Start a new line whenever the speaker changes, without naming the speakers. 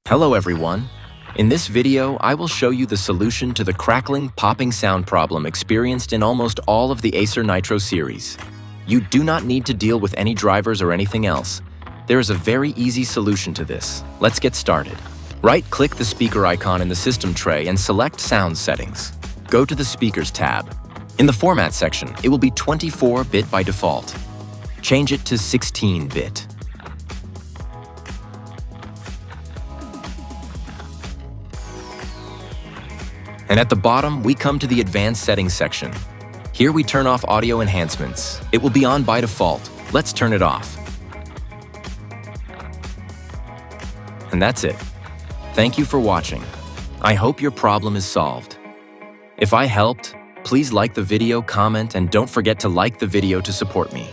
Hello everyone. In this video, I will show you the solution to the crackling, popping sound problem experienced in almost all of the Acer Nitro series. You do not need to deal with any drivers or anything else. There is a very easy solution to this. Let's get started. Right-click the speaker icon in the system tray and select Sound Settings. Go to the Speakers tab. In the Format section, it will be 24-bit by default. Change it to 16-bit. And at the bottom, we come to the Advanced Settings section. Here we turn off audio enhancements. It will be on by default. Let's turn it off. And that's it. Thank you for watching. I hope your problem is solved. If I helped, please like the video, comment, and don't forget to like the video to support me.